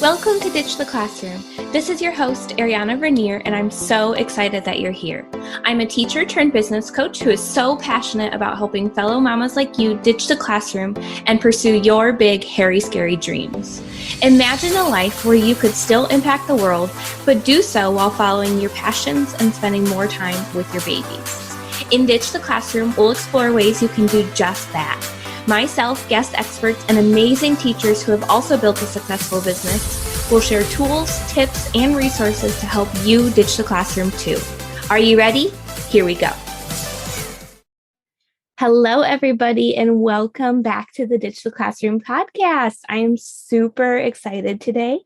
Welcome to Ditch the Classroom. This is your host, Ariana Vernier, and I'm so excited that you're here. I'm a teacher turned business coach who is so passionate about helping fellow mamas like you ditch the classroom and pursue your big, hairy, scary dreams. Imagine a life where you could still impact the world, but do so while following your passions and spending more time with your babies. In Ditch the Classroom, we'll explore ways you can do just that. Myself, guest experts, and amazing teachers who have also built a successful business will share tools, tips, and resources to help you ditch the classroom too. Are you ready? Here we go. Hello, everybody, and welcome back to the Ditch the Classroom podcast. I am super excited today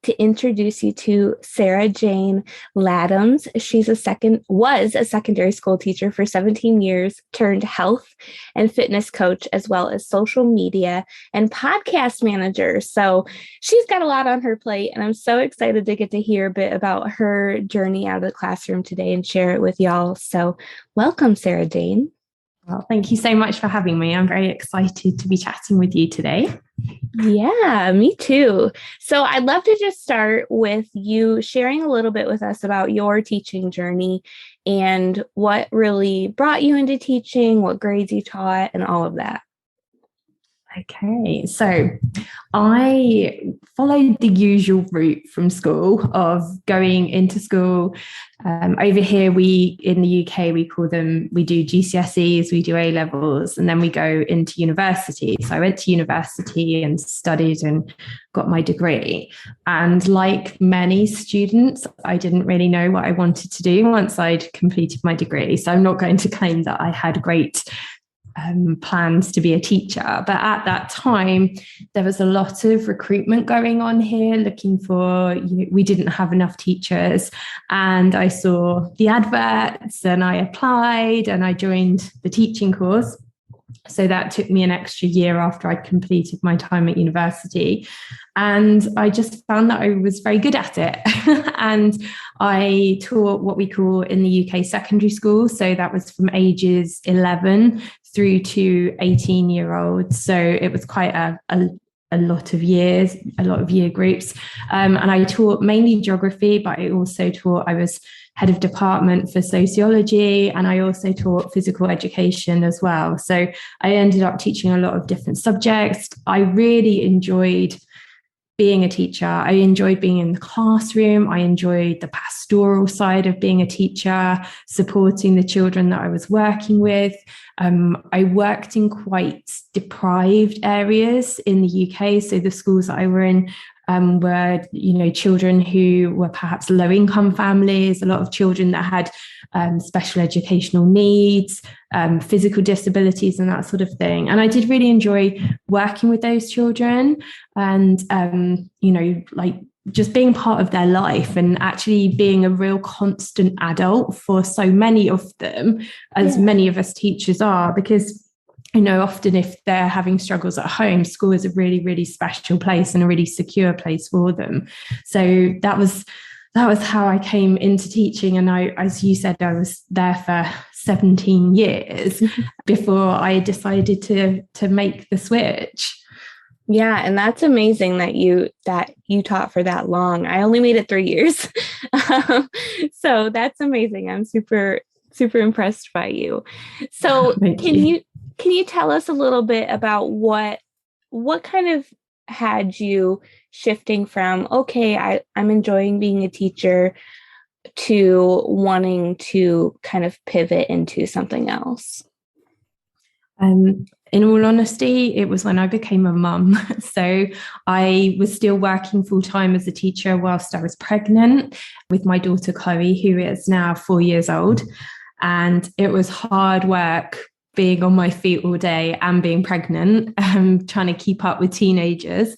to introduce you to Sara-Jane Ladums. She was a secondary school teacher for 17 years, turned health and fitness coach, as well as social media and podcast manager. So she's got a lot on her plate, and I'm so excited to get to hear a bit about her journey out of the classroom today and share it with y'all. So welcome, Sara-Jane. Well, thank you so much for having me. I'm very excited to be chatting with you today. Yeah, me too. So I'd love to just start with you sharing a little bit with us about your teaching journey and what really brought you into teaching, what grades you taught, and all of that. Okay, so I followed the usual route from school of going into school. Over here, in the UK, we do GCSEs, we do A levels, and then we go into university. So I went to university and studied and got my degree. And like many students, I didn't really know what I wanted to do once I'd completed my degree. So I'm not going to claim that I had great plans to be a teacher. But at that time, there was a lot of recruitment going on here looking for, we didn't have enough teachers. And I saw the adverts and I applied and I joined the teaching course. So that took me an extra year after I'd completed my time at university. And I just found that I was very good at it. And I taught what we call in the UK secondary school. So that was from ages 11 through to 18-year-olds. So it was quite a lot of years, a lot of year groups. And I taught mainly geography, but I was head of department for sociology, and I also taught physical education as well. So I ended up teaching a lot of different subjects. I really enjoyed being a teacher. I enjoyed being in the classroom. I enjoyed the pastoral side of being a teacher, supporting the children that I was working with. I worked in quite deprived areas in the UK. So the schools that I were in were, children who were perhaps low-income families, a lot of children that had special educational needs, physical disabilities and that sort of thing. And I did really enjoy working with those children and, just being part of their life and actually being a real constant adult for so many of them, as many of us teachers are, because often if they're having struggles at home, school is a really, really special place and a really secure place for them. So that was how I came into teaching. And I, as you said, I was there for 17 years before I decided to make the switch. Yeah, and that's amazing that you taught for that long. I only made it 3 years. So that's amazing. I'm super, super impressed by you. So Can you tell us a little bit about what kind of had you shifting from, okay, I'm enjoying being a teacher, to wanting to kind of pivot into something else? In all honesty, it was when I became a mum. So I was still working full time as a teacher whilst I was pregnant with my daughter, Chloe, who is now 4 years old. And it was hard work being on my feet all day and being pregnant, trying to keep up with teenagers.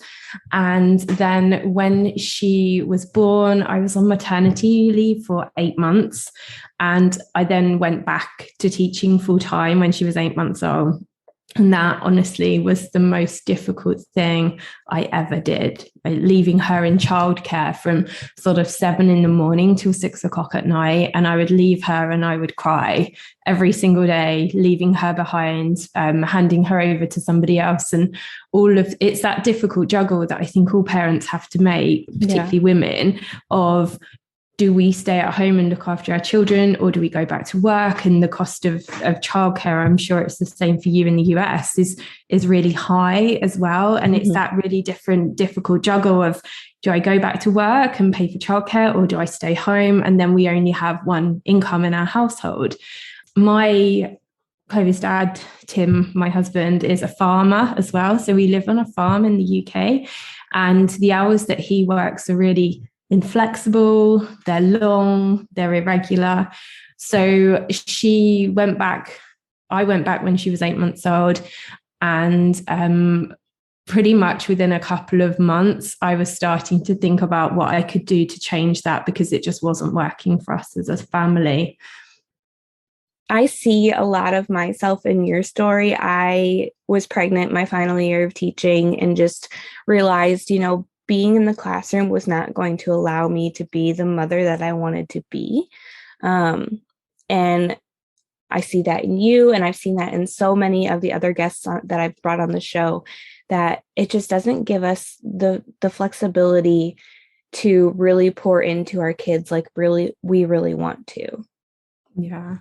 And then when she was born, I was on maternity leave for 8 months. And I then went back to teaching full time when she was 8 months old. And that honestly was the most difficult thing I ever did, leaving her in childcare from sort of 7 a.m. till 6 o'clock at night. And I would leave her and I would cry every single day, leaving her behind, handing her over to somebody else. And it's that difficult juggle that I think all parents have to make, particularly women, of, do we stay at home and look after our children, or do we go back to work? And the cost of childcare, I'm sure it's the same for you in the US, is really high as well. And it's that really difficult juggle of, do I go back to work and pay for childcare, or do I stay home? And then we only have one income in our household. My Chloe's dad, Tim, my husband, is a farmer as well. So we live on a farm in the UK, and the hours that he works are really inflexible, they're long, they're irregular. So I went back when she was 8 months old, and pretty much within a couple of months, I was starting to think about what I could do to change that, because it just wasn't working for us as a family. I see a lot of myself in your story. I was pregnant my final year of teaching and just realized, being in the classroom was not going to allow me to be the mother that I wanted to be. And I see that in you, and I've seen that in so many of the other guests that I've brought on the show, that it just doesn't give us the flexibility to really pour into our kids like we really want to. Yeah.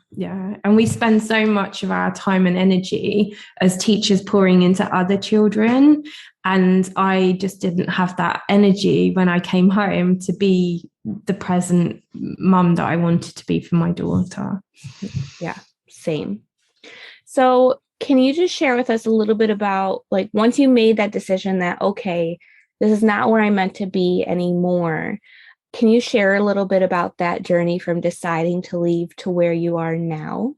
And we spend so much of our time and energy as teachers pouring into other children. And I just didn't have that energy when I came home to be the present mum that I wanted to be for my daughter. Yeah, same. So can you just share with us a little bit about, like, once you made that decision that, okay, this is not where I'm meant to be anymore, can you share a little bit about that journey from deciding to leave to where you are now?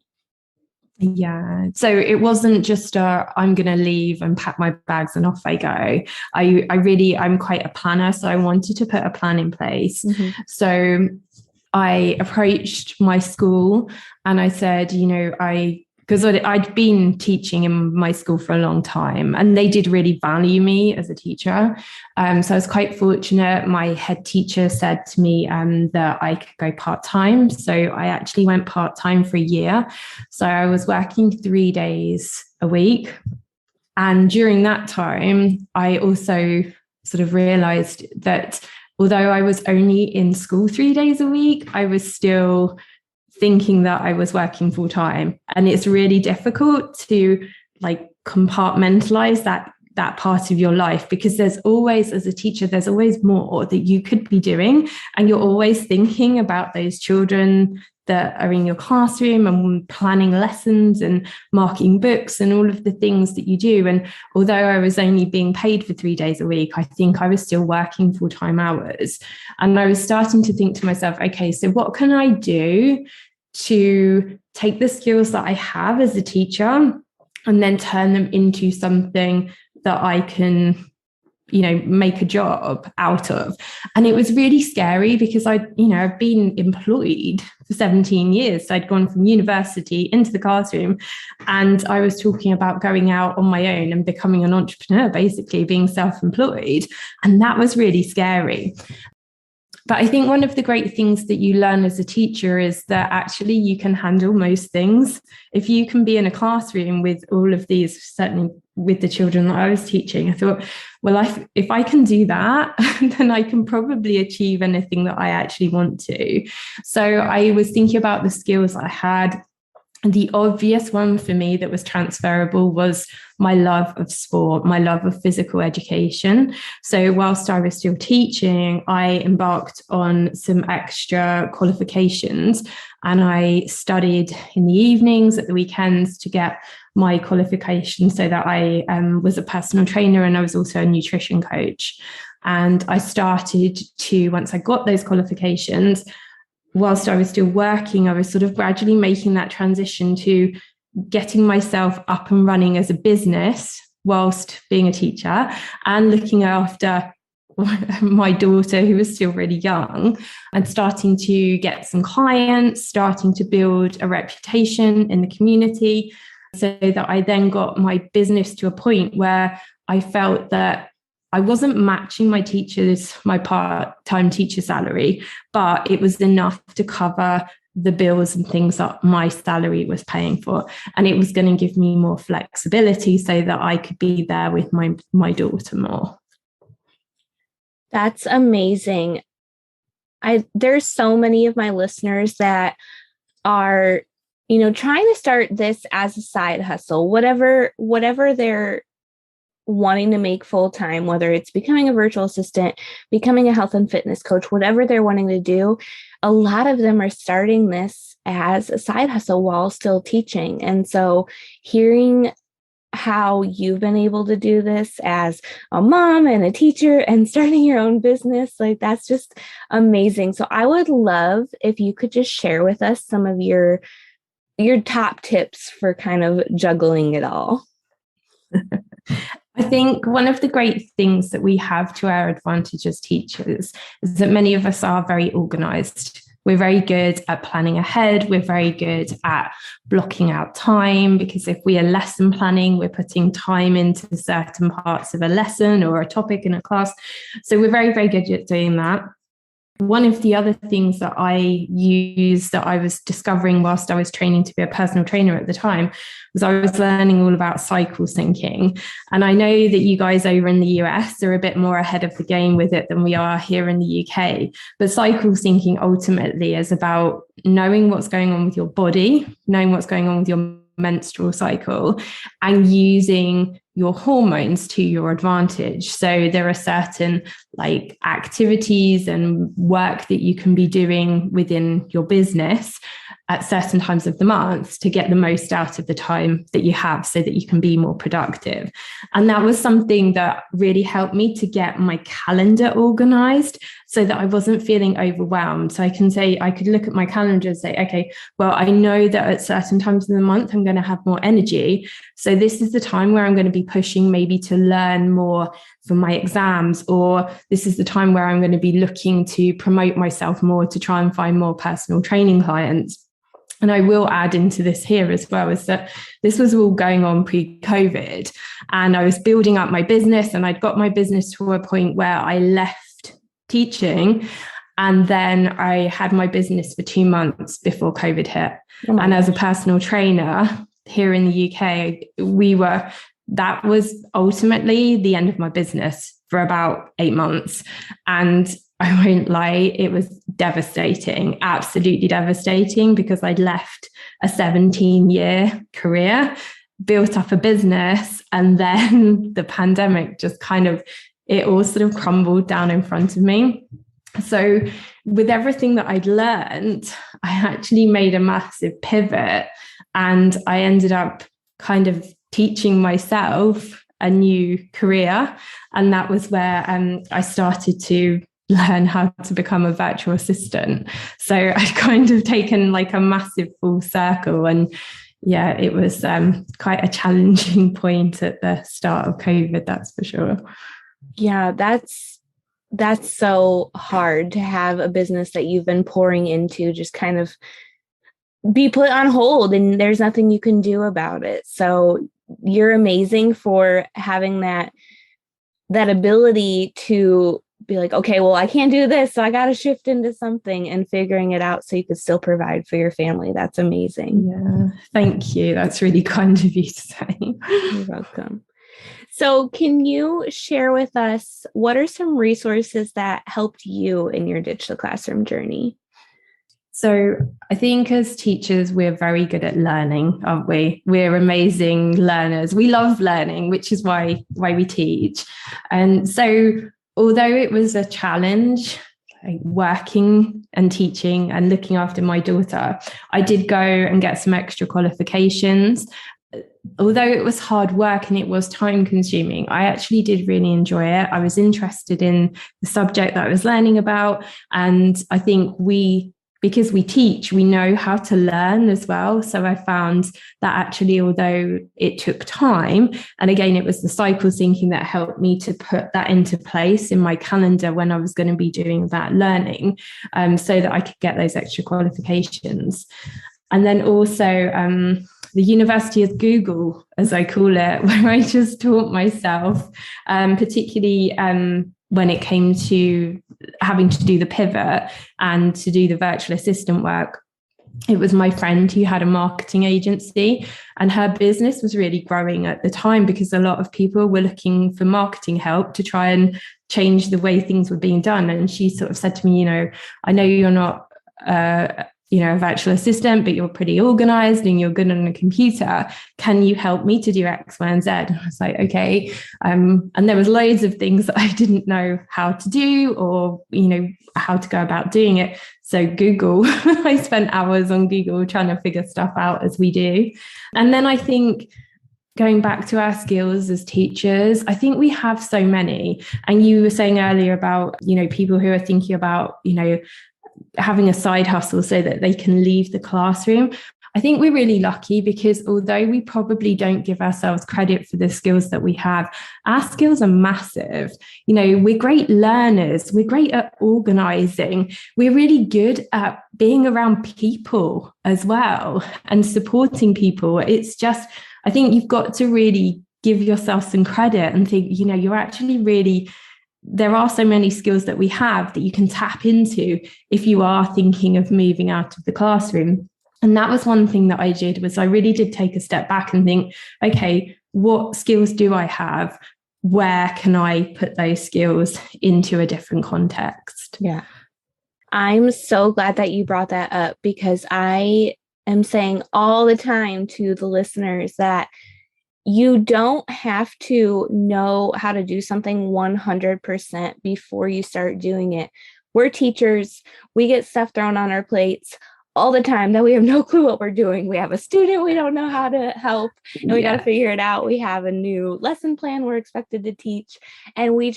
Yeah. So it wasn't just I'm going to leave and pack my bags and off I go. I'm quite a planner. So I wanted to put a plan in place. So I approached my school and I said, because I'd been teaching in my school for a long time, and they did really value me as a teacher. So I was quite fortunate. My head teacher said to me that I could go part-time. So I actually went part-time for a year. So I was working 3 days a week. And during that time, I also sort of realized that although I was only in school 3 days a week, I was still thinking that I was working full time. And it's really difficult to compartmentalize that part of your life, because there's always, as a teacher, there's always more that you could be doing. And you're always thinking about those children that are in your classroom and planning lessons and marking books and all of the things that you do. And although I was only being paid for 3 days a week, I think I was still working full-time hours. And I was starting to think to myself, okay, so what can I do to take the skills that I have as a teacher and then turn them into something that I can, make a job out of? And it was really scary, because I've been employed for 17 years. So I'd gone from university into the classroom, and I was talking about going out on my own and becoming an entrepreneur, basically being self-employed. And that was really scary. But I think one of the great things that you learn as a teacher is that actually you can handle most things. If you can be in a classroom with all of these, certainly with the children that I was teaching, I thought, well, if I can do that, then I can probably achieve anything that I actually want to. So I was thinking about the skills I had. The obvious one for me that was transferable was my love of sport, my love of physical education. So whilst I was still teaching, I embarked on some extra qualifications, and I studied in the evenings, at the weekends, to get my qualification, so that I was a personal trainer, and I was also a nutrition coach. And I started to, once I got those qualifications, whilst I was still working, I was sort of gradually making that transition to getting myself up and running as a business whilst being a teacher, and looking after my daughter, who was still really young, and starting to get some clients, starting to build a reputation in the community. so that I then got my business to a point where I felt that I wasn't matching my part-time teacher salary, but it was enough to cover the bills and things that my salary was paying for. And it was going to give me more flexibility so that I could be there with my daughter more. That's amazing. There's so many of my listeners that are, trying to start this as a side hustle, whatever they're wanting to make full time, whether it's becoming a virtual assistant, becoming a health and fitness coach, whatever they're wanting to do. A lot of them are starting this as a side hustle while still teaching. And so hearing how you've been able to do this as a mom and a teacher and starting your own business, that's just amazing. So I would love if you could just share with us some of your top tips for kind of juggling it all. I think one of the great things that we have to our advantage as teachers is that many of us are very organized. We're very good at planning ahead. We're very good at blocking out time, because if we are lesson planning, we're putting time into certain parts of a lesson or a topic in a class. So we're very, very good at doing that. One of the other things that I used, that I was discovering whilst I was training to be a personal trainer at the time, was I was learning all about cycle syncing. And I know that you guys over in the US are a bit more ahead of the game with it than we are here in the UK. But cycle syncing ultimately is about knowing what's going on with your body, knowing what's going on with your menstrual cycle, and using your hormones to your advantage. So there are certain activities and work that you can be doing within your business at certain times of the month to get the most out of the time that you have so that you can be more productive. And that was something that really helped me to get my calendar organized so that I wasn't feeling overwhelmed. So I could look at my calendar and say, okay, well, I know that at certain times of the month, I'm going to have more energy. So this is the time where I'm going to be pushing maybe to learn more for my exams, or this is the time where I'm going to be looking to promote myself more to try and find more personal training clients. And I will add into this here as well, is that this was all going on pre-COVID, and I was building up my business, and I'd got my business to a point where I left teaching, and then I had my business for 2 months before COVID hit. And as a personal trainer here in the UK, that was ultimately the end of my business for about 8 months. And I won't lie, it was devastating, absolutely devastating, because I'd left a 17-year career, built up a business, and then the pandemic just it all sort of crumbled down in front of me. So with everything that I'd learned, I actually made a massive pivot, and I ended up kind of teaching myself a new career. And that was where I started to learn how to become a virtual assistant. So I'd kind of taken a massive full circle, and yeah, it was quite a challenging point at the start of COVID, that's for sure. Yeah, that's so hard to have a business that you've been pouring into just kind of be put on hold, and there's nothing you can do about it. So you're amazing for having that ability to be like, okay, well, I can't do this, so I got to shift into something, and figuring it out so you could still provide for your family. That's amazing. Yeah, thank you. That's really kind of you to say. You're welcome. So can you share with us, what are some resources that helped you in your digital classroom journey? So I think as teachers, we're very good at learning, aren't we? We're amazing learners. We love learning, which is why we teach. And so although it was a challenge, working and teaching and looking after my daughter, I did go and get some extra qualifications. Although it was hard work and it was time consuming, I actually did really enjoy it. I was interested in the subject that I was learning about. And I think because we teach, we know how to learn as well. So I found that actually, although it took time, and again, it was the cycle syncing that helped me to put that into place in my calendar when I was going to be doing that learning, so that I could get those extra qualifications. And then also the university of Google, as I call it, where I just taught myself, particularly when it came to having to do the pivot and to do the virtual assistant work. It was my friend who had a marketing agency, and her business was really growing at the time because a lot of people were looking for marketing help to try and change the way things were being done. And she sort of said to me, I know you're not a virtual assistant, but you're pretty organized and you're good on a computer. Can you help me to do X, Y, and Z? And I was like, okay. And there was loads of things that I didn't know how to do or, how to go about doing it. So Google, I spent hours on Google trying to figure stuff out, as we do. And then I think going back to our skills as teachers, I think we have so many. And you were saying earlier about, people who are thinking about, having a side hustle so that they can leave the classroom. I think we're really lucky because although we probably don't give ourselves credit for the skills that we have, our skills are massive. We're great learners. We're great at organizing. We're really good at being around people as well and supporting people. It's just, I think you've got to really give yourself some credit and think, you're actually really, there are so many skills that we have that you can tap into if you are thinking of moving out of the classroom. And that was one thing that I did, was I really did take a step back and think, okay, what skills do I have? Where can I put those skills into a different context? Yeah. I'm so glad that you brought that up, because I am saying all the time to the listeners that you don't have to know how to do something 100% before you start doing it. We're teachers. We get stuff thrown on our plates all the time that we have no clue what we're doing. We have a student we don't know how to help, and we got to figure it out. We have a new lesson plan we're expected to teach, and we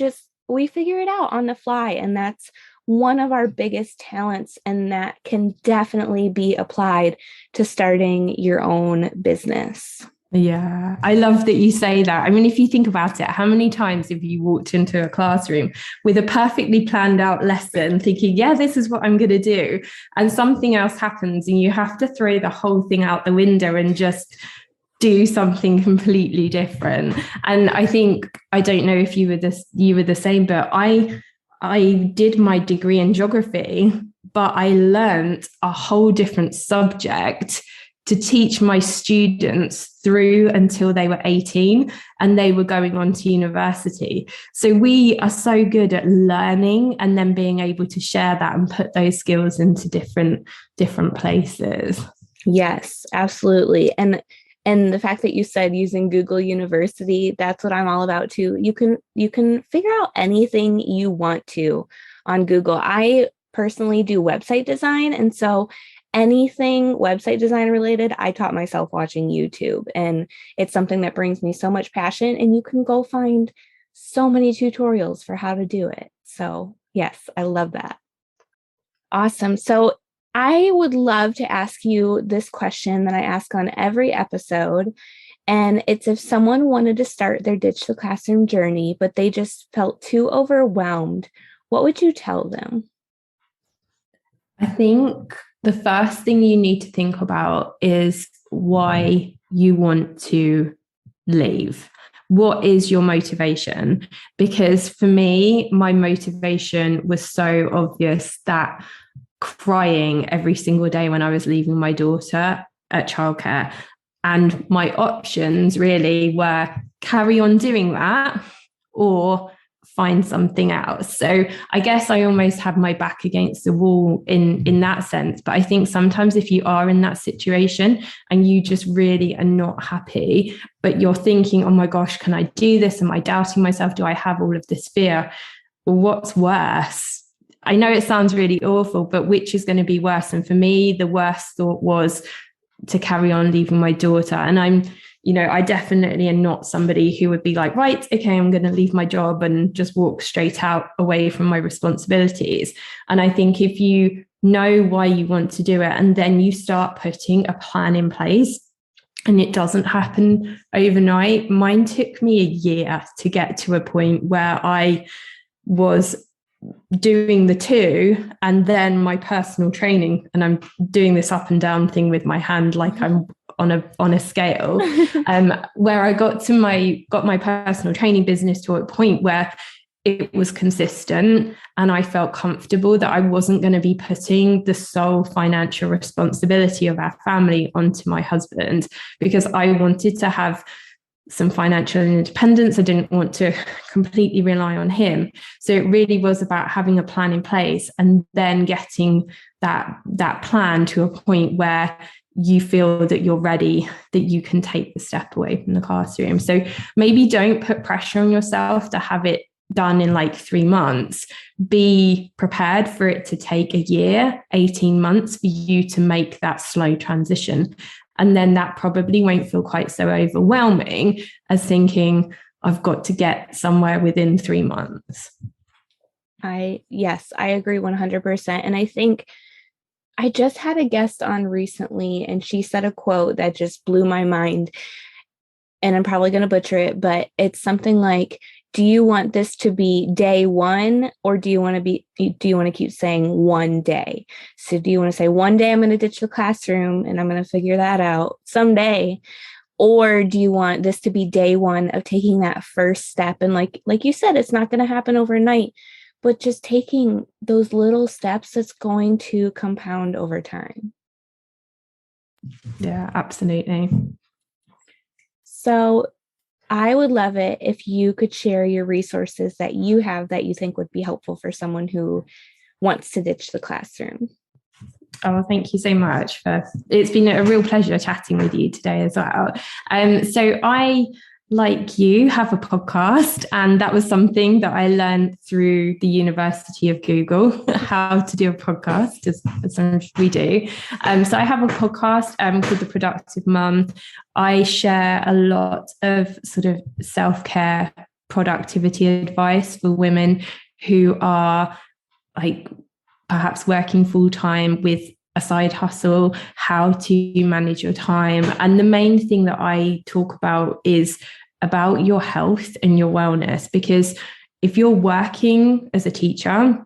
figure it out on the fly. And that's one of our biggest talents, and that can definitely be applied to starting your own business. Yeah, I love that you say that. I mean, if you think about it, how many times have you walked into a classroom with a perfectly planned out lesson thinking, yeah, this is what I'm going to do, and something else happens and you have to throw the whole thing out the window and just do something completely different. And I think, I don't know if you were the same, but I did my degree in geography, but I learned a whole different subject to teach my students through until they were 18 and they were going on to university. So we are so good at learning and then being able to share that and put those skills into different places. Yes, absolutely. And the fact that you said using Google University, that's what I'm all about too. You can figure out anything you want to on Google. I personally do website design, and so anything website design related, I taught myself watching YouTube, and it's something that brings me so much passion, and you can go find so many tutorials for how to do it. So yes, I love that. Awesome. So I would love to ask you this question that I ask on every episode. And it's, if someone wanted to start their Ditch the Classroom journey, but they just felt too overwhelmed, what would you tell them? I think the first thing you need to think about is why you want to leave. What is your motivation? Because for me, my motivation was so obvious that crying every single day when I was leaving my daughter at childcare. And my options really were carry on doing that or find something else. So I guess I almost had my back against the wall in that sense. But I think sometimes if you are in that situation and you just really are not happy, but you're thinking, oh my gosh, can I do this? Am I doubting myself? Do I have all of this fear? Well, what's worse? I know it sounds really awful, but which is going to be worse? And for me, the worst thought was to carry on leaving my daughter. And I definitely am not somebody who would be like, right, okay, I'm going to leave my job and just walk straight out away from my responsibilities. And I think if you know why you want to do it, and then you start putting a plan in place, and it doesn't happen overnight. Mine took me a year to get to a point where I was doing the two and then my personal training, and I'm doing this up and down thing with my hand like I'm on a scale, where I got my personal training business to a point where it was consistent and I felt comfortable that I wasn't going to be putting the sole financial responsibility of our family onto my husband, because I wanted to have some financial independence. I didn't want to completely rely on him. So it really was about having a plan in place and then getting that plan to a point where you feel that you're ready, that you can take the step away from the classroom. So maybe don't put pressure on yourself to have it done in like 3 months. Be prepared for it to take a year, 18 months for you to make that slow transition. And then that probably won't feel quite so overwhelming as thinking, I've got to get somewhere within 3 months. Yes, I agree 100%. And I think I just had a guest on recently, and she said a quote that just blew my mind. And I'm probably going to butcher it, but it's something like, do you want this to be day one, or do you want to keep saying one day? So do you want to say one day I'm going to ditch the classroom and I'm going to figure that out someday? Or do you want this to be day one of taking that first step? And like you said, it's not going to happen overnight, but just taking those little steps that's going to compound over time. Yeah, absolutely. So I would love it if you could share your resources that you have that you think would be helpful for someone who wants to ditch the classroom. Oh, thank you so much. It's been a real pleasure chatting with you today as well. So I, like you, have a podcast, and that was something that I learned through the University of Google, how to do a podcast, as we do. So I have a podcast called The Productive Mum. I share a lot of sort of self-care, productivity advice for women who are like perhaps working full-time with a side hustle, how to manage your time. And the main thing that I talk about is about your health and your wellness, because if you're working as a teacher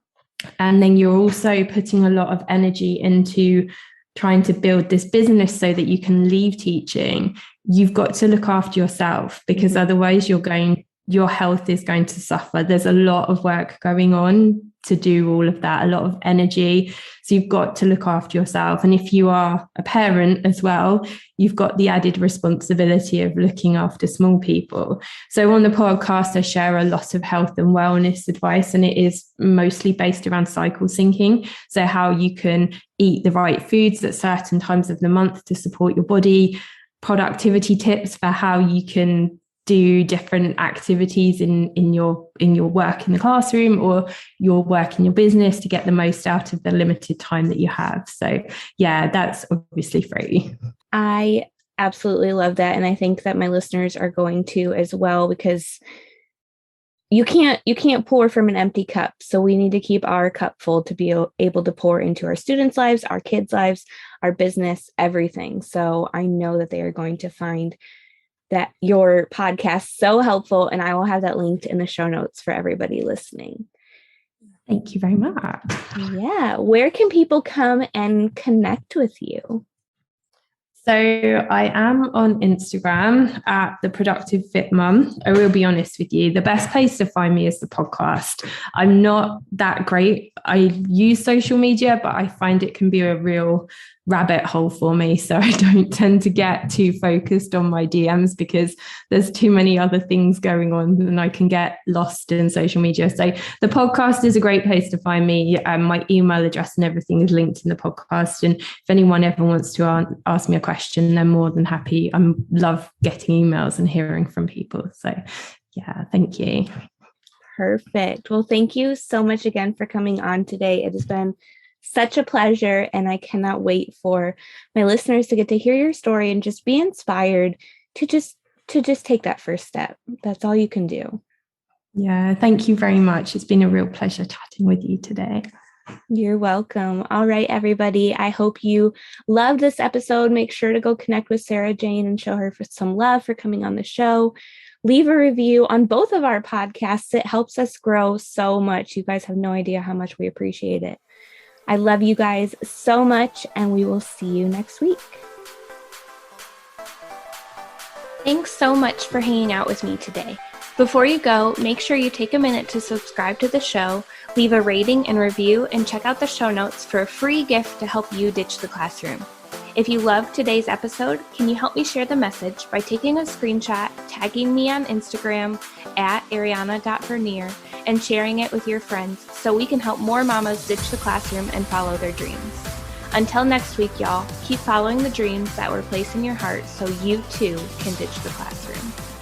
and then you're also putting a lot of energy into trying to build this business so that you can leave teaching, you've got to look after yourself, because otherwise your health is going to suffer. There's a lot of work going on to do all of that, a lot of energy. So you've got to look after yourself. And if you are a parent as well, you've got the added responsibility of looking after small people. So on the podcast, I share a lot of health and wellness advice, and it is mostly based around cycle syncing. So how you can eat the right foods at certain times of the month to support your body, productivity tips for how you can do different activities in your work in the classroom or your work in your business to get the most out of the limited time that you have. So yeah, that's obviously free. I absolutely love that. And I think that my listeners are going to as well, because you can't pour from an empty cup. So we need to keep our cup full to be able to pour into our students' lives, our kids' lives, our business, everything. So I know that they are going to find that your podcast so helpful, and I will have that linked in the show notes for everybody listening. Thank you very much. Yeah. Where can people come and connect with you? So I am on Instagram at The Productive Fit Mum. I will be honest with you, the best place to find me is the podcast. I'm not that great. I use social media, but I find it can be a real rabbit hole for me. So I don't tend to get too focused on my DMs because there's too many other things going on and I can get lost in social media. So the podcast is a great place to find me. My email address and everything is linked in the podcast. And if anyone ever wants to ask me a question, they're more than happy. I love getting emails and hearing from people. So yeah, thank you. Perfect. Well, thank you so much again for coming on today. It has been such a pleasure, and I cannot wait for my listeners to get to hear your story and just be inspired to just take that first step. That's all you can do. Yeah, thank you very much. It's been a real pleasure chatting with you today. You're welcome. All right, everybody. I hope you loved this episode. Make sure to go connect with Sara-Jane and show her some love for coming on the show. Leave a review on both of our podcasts. It helps us grow so much. You guys have no idea how much we appreciate it. I love you guys so much, and we will see you next week. Thanks so much for hanging out with me today. Before you go, make sure you take a minute to subscribe to the show, leave a rating and review, and check out the show notes for a free gift to help you ditch the classroom. If you loved today's episode, can you help me share the message by taking a screenshot, tagging me on Instagram at ariana.vernier, and sharing it with your friends so we can help more mamas ditch the classroom and follow their dreams. Until next week, y'all, keep following the dreams that were placed in your heart so you too can ditch the classroom.